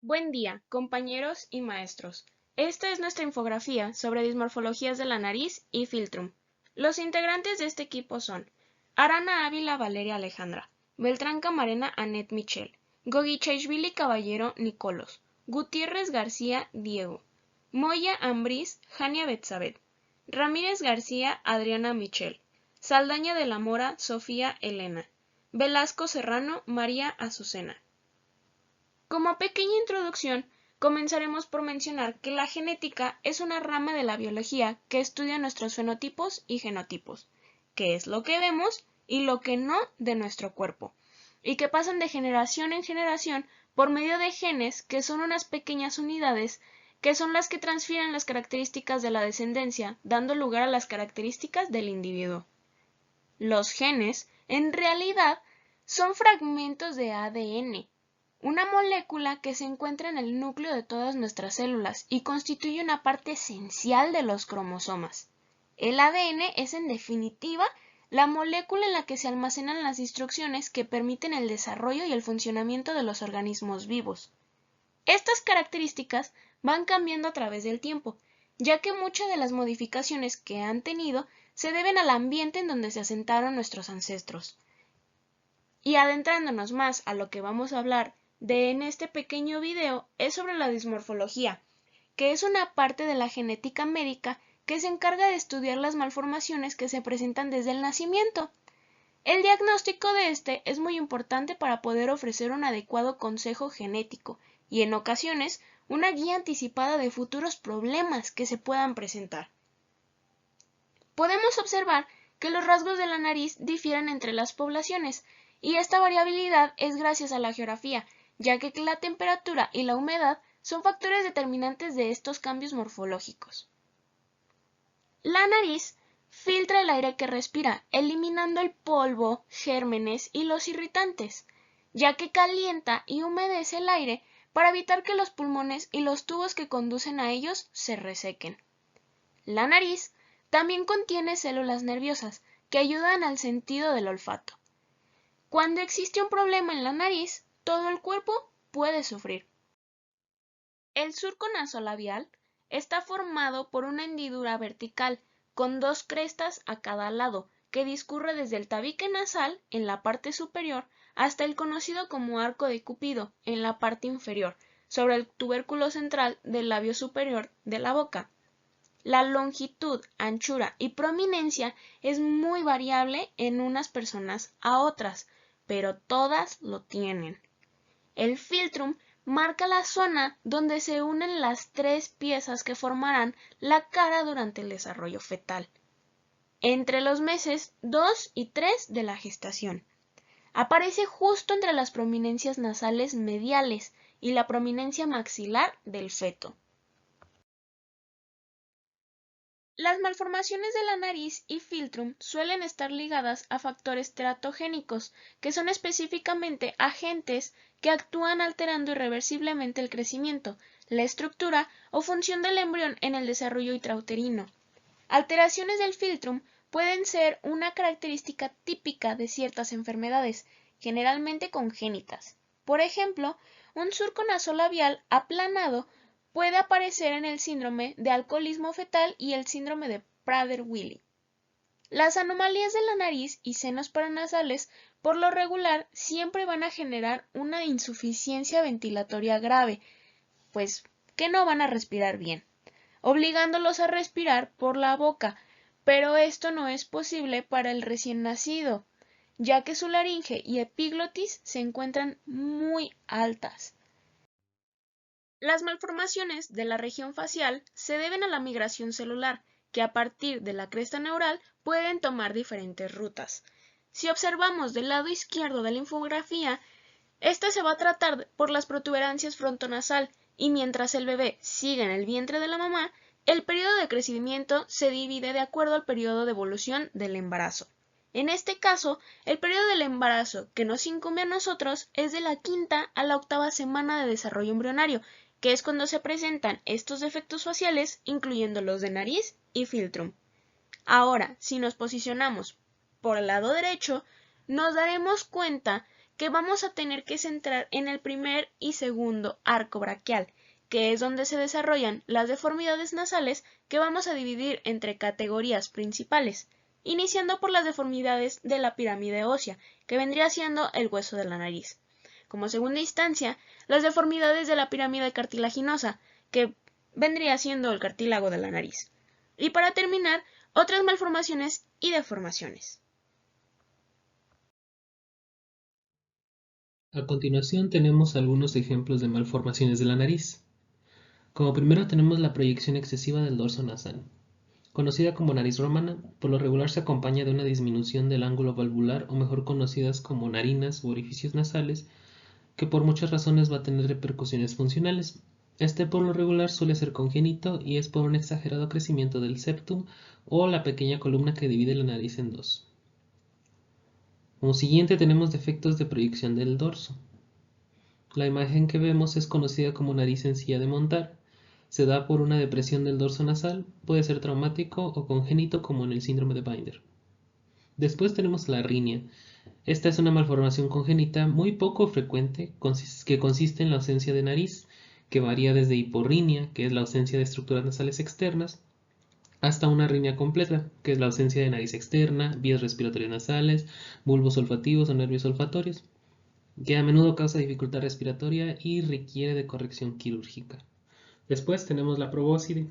Buen día, compañeros y maestros. Esta es nuestra infografía sobre dismorfologías de la nariz y filtrum. Los integrantes de este equipo son Arana Ávila Valeria Alejandra, Beltrán Camarena Anet Michel, Goguichaishvili Caballero Nicolos, Gutiérrez García Diego, Moya Ambriz Jania Betsabet, Ramírez García Adriana Michel, Saldaña de la Mora Sofía Elena, Velasco Serrano María Azucena. Como pequeña introducción, comenzaremos por mencionar que la genética es una rama de la biología que estudia nuestros fenotipos y genotipos, qué es lo que vemos y lo que no de nuestro cuerpo, y que pasan de generación en generación por medio de genes que son unas pequeñas unidades que son las que transfieren las características de la descendencia, dando lugar a las características del individuo. Los genes, en realidad, son fragmentos de ADN, una molécula que se encuentra en el núcleo de todas nuestras células y constituye una parte esencial de los cromosomas. El ADN es, en definitiva, la molécula en la que se almacenan las instrucciones que permiten el desarrollo y el funcionamiento de los organismos vivos. Estas características van cambiando a través del tiempo, ya que muchas de las modificaciones que han tenido se deben al ambiente en donde se asentaron nuestros ancestros. Y adentrándonos más a lo que vamos a hablar en este pequeño video es sobre la dismorfología, que es una parte de la genética médica que se encarga de estudiar las malformaciones que se presentan desde el nacimiento. El diagnóstico de este es muy importante para poder ofrecer un adecuado consejo genético y en ocasiones una guía anticipada de futuros problemas que se puedan presentar. Podemos observar que los rasgos de la nariz difieren entre las poblaciones, y esta variabilidad es gracias a la geografía, ya que la temperatura y la humedad son factores determinantes de estos cambios morfológicos. La nariz filtra el aire que respira, eliminando el polvo, gérmenes y los irritantes, ya que calienta y humedece el aire para evitar que los pulmones y los tubos que conducen a ellos se resequen. La nariz también contiene células nerviosas que ayudan al sentido del olfato. Cuando existe un problema en la nariz, todo el cuerpo puede sufrir. El surco nasolabial está formado por una hendidura vertical con dos crestas a cada lado que discurre desde el tabique nasal en la parte superior hasta el conocido como arco de Cupido en la parte inferior, sobre el tubérculo central del labio superior de la boca. La longitud, anchura y prominencia es muy variable en unas personas a otras, pero todas lo tienen. El filtrum marca la zona donde se unen las tres piezas que formarán la cara durante el desarrollo fetal, entre los meses 2 y 3 de la gestación. Aparece justo entre las prominencias nasales mediales y la prominencia maxilar del feto. Las malformaciones de la nariz y filtrum suelen estar ligadas a factores teratogénicos, que son específicamente agentes que actúan alterando irreversiblemente el crecimiento, la estructura o función del embrión en el desarrollo intrauterino. Alteraciones del filtrum pueden ser una característica típica de ciertas enfermedades, generalmente congénitas. Por ejemplo, un surco nasolabial aplanado puede aparecer en el síndrome de alcoholismo fetal y el síndrome de Prader-Willi. Las anomalías de la nariz y senos paranasales, por lo regular, siempre van a generar una insuficiencia ventilatoria grave, pues que no van a respirar bien, obligándolos a respirar por la boca, pero esto no es posible para el recién nacido, ya que su laringe y epiglotis se encuentran muy altas. Las malformaciones de la región facial se deben a la migración celular, que a partir de la cresta neural pueden tomar diferentes rutas. Si observamos del lado izquierdo de la infografía, esta se va a tratar por las protuberancias frontonasal y mientras el bebé sigue en el vientre de la mamá, el periodo de crecimiento se divide de acuerdo al periodo de evolución del embarazo. En este caso, el periodo del embarazo que nos incumbe a nosotros es de la 5ª a la 8ª semana de desarrollo embrionario, que es cuando se presentan estos defectos faciales, incluyendo los de nariz y filtrum. Ahora, si nos posicionamos por el lado derecho, nos daremos cuenta que vamos a tener que centrar en el primer y segundo arco braquial, que es donde se desarrollan las deformidades nasales que vamos a dividir entre categorías principales, iniciando por las deformidades de la pirámide ósea, que vendría siendo el hueso de la nariz. Como segunda instancia, las deformidades de la pirámide cartilaginosa, que vendría siendo el cartílago de la nariz. Y para terminar, otras malformaciones y deformaciones. A continuación tenemos algunos ejemplos de malformaciones de la nariz. Como primero tenemos la proyección excesiva del dorso nasal. Conocida como nariz romana, por lo regular se acompaña de una disminución del ángulo valvular o mejor conocidas como narinas u orificios nasales, que por muchas razones va a tener repercusiones funcionales. Este por lo regular suele ser congénito y es por un exagerado crecimiento del septum o la pequeña columna que divide la nariz en dos. Como siguiente tenemos defectos de proyección del dorso. La imagen que vemos es conocida como nariz sencilla de montar. Se da por una depresión del dorso nasal, puede ser traumático o congénito como en el síndrome de Binder. Después tenemos la rínea. Esta es una malformación congénita muy poco frecuente que consiste en la ausencia de nariz, que varía desde hiporrinia, que es la ausencia de estructuras nasales externas, hasta una rínea completa, que es la ausencia de nariz externa, vías respiratorias nasales, bulbos olfativos o nervios olfatorios, que a menudo causa dificultad respiratoria y requiere de corrección quirúrgica. Después tenemos la probóscide.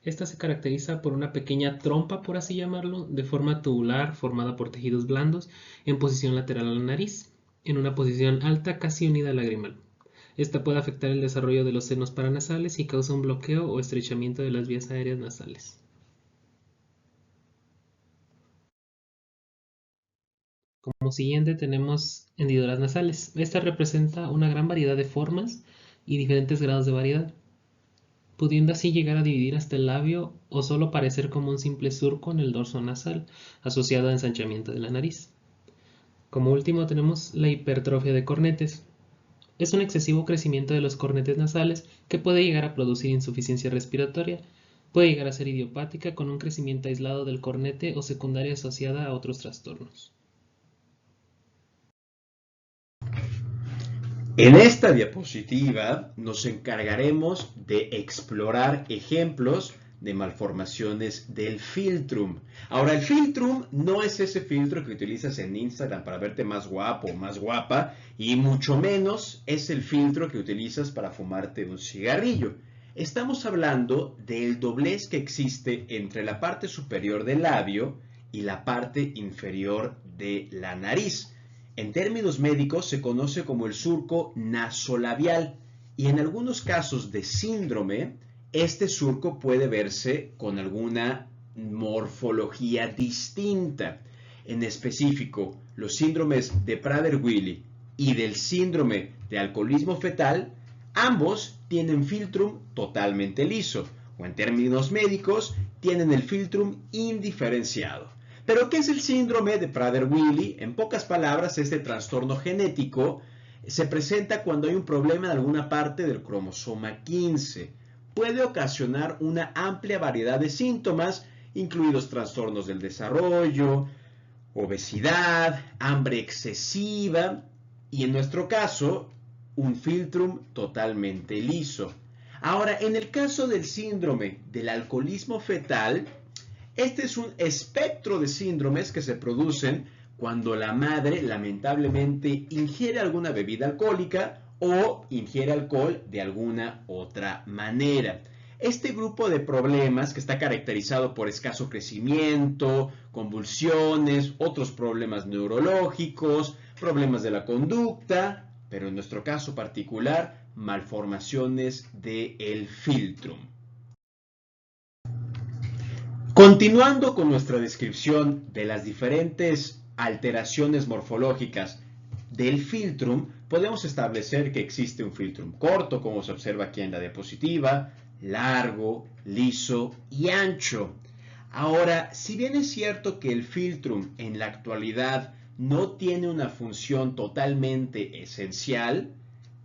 Esta se caracteriza por una pequeña trompa, por así llamarlo, de forma tubular formada por tejidos blandos en posición lateral a la nariz, en una posición alta casi unida al lagrimal. Esta puede afectar el desarrollo de los senos paranasales y causa un bloqueo o estrechamiento de las vías aéreas nasales. Como siguiente tenemos hendiduras nasales. Esta representa una gran variedad de formas y diferentes grados de variedad, pudiendo así llegar a dividir hasta el labio o solo parecer como un simple surco en el dorso nasal, asociado a ensanchamiento de la nariz. Como último tenemos la hipertrofia de cornetes. Es un excesivo crecimiento de los cornetes nasales que puede llegar a producir insuficiencia respiratoria. Puede llegar a ser idiopática con un crecimiento aislado del cornete o secundaria asociada a otros trastornos. En esta diapositiva nos encargaremos de explorar ejemplos de malformaciones del filtrum. Ahora, el filtrum no es ese filtro que utilizas en Instagram para verte más guapo o más guapa, y mucho menos es el filtro que utilizas para fumarte un cigarrillo. Estamos hablando del doblez que existe entre la parte superior del labio y la parte inferior de la nariz. En términos médicos se conoce como el surco nasolabial y en algunos casos de síndrome, este surco puede verse con alguna morfología distinta. En específico, los síndromes de Prader-Willi y del síndrome de alcoholismo fetal, ambos tienen filtrum totalmente liso, o en términos médicos, tienen el filtrum indiferenciado. ¿Pero qué es el síndrome de Prader-Willi? En pocas palabras, este trastorno genético se presenta cuando hay un problema en alguna parte del cromosoma 15. Puede ocasionar una amplia variedad de síntomas, incluidos trastornos del desarrollo, obesidad, hambre excesiva y en nuestro caso, un filtrum totalmente liso. Ahora, en el caso del síndrome del alcoholismo fetal, este es un espectro de síndromes que se producen cuando la madre lamentablemente ingiere alguna bebida alcohólica o ingiere alcohol de alguna otra manera. Este grupo de problemas, que está caracterizado por escaso crecimiento, convulsiones, otros problemas neurológicos, problemas de la conducta, pero en nuestro caso particular, malformaciones del filtrum. Continuando con nuestra descripción de las diferentes alteraciones morfológicas del filtrum, podemos establecer que existe un filtrum corto, como se observa aquí en la diapositiva, largo, liso y ancho. Ahora, si bien es cierto que el filtrum en la actualidad no tiene una función totalmente esencial,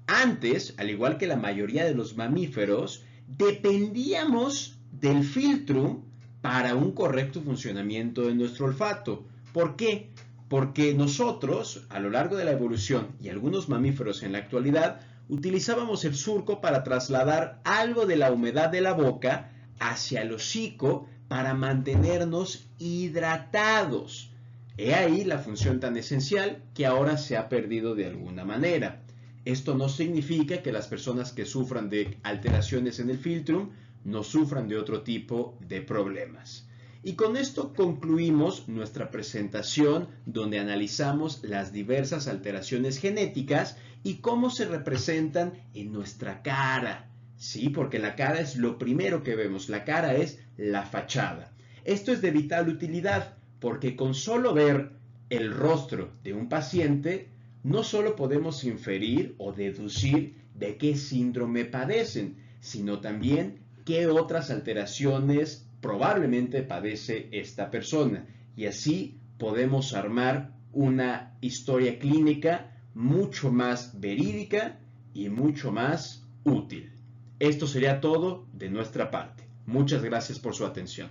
antes, al igual que la mayoría de los mamíferos, dependíamos del filtrum para un correcto funcionamiento de nuestro olfato. ¿Por qué? porque nosotros, a lo largo de la evolución y algunos mamíferos en la actualidad, utilizábamos el surco para trasladar algo de la humedad de la boca hacia el hocico para mantenernos hidratados. He ahí la función tan esencial que ahora se ha perdido de alguna manera. Esto no significa que las personas que sufran de alteraciones en el filtrum no sufran de otro tipo de problemas. Y con esto concluimos nuestra presentación donde analizamos las diversas alteraciones genéticas y cómo se representan en nuestra cara. Sí, porque la cara es lo primero que vemos, la cara es la fachada. Esto es de vital utilidad porque con solo ver el rostro de un paciente no solo podemos inferir o deducir de qué síndrome padecen, sino también qué otras alteraciones probablemente padece esta persona. Y así podemos armar una historia clínica mucho más verídica y mucho más útil. Esto sería todo de nuestra parte. Muchas gracias por su atención.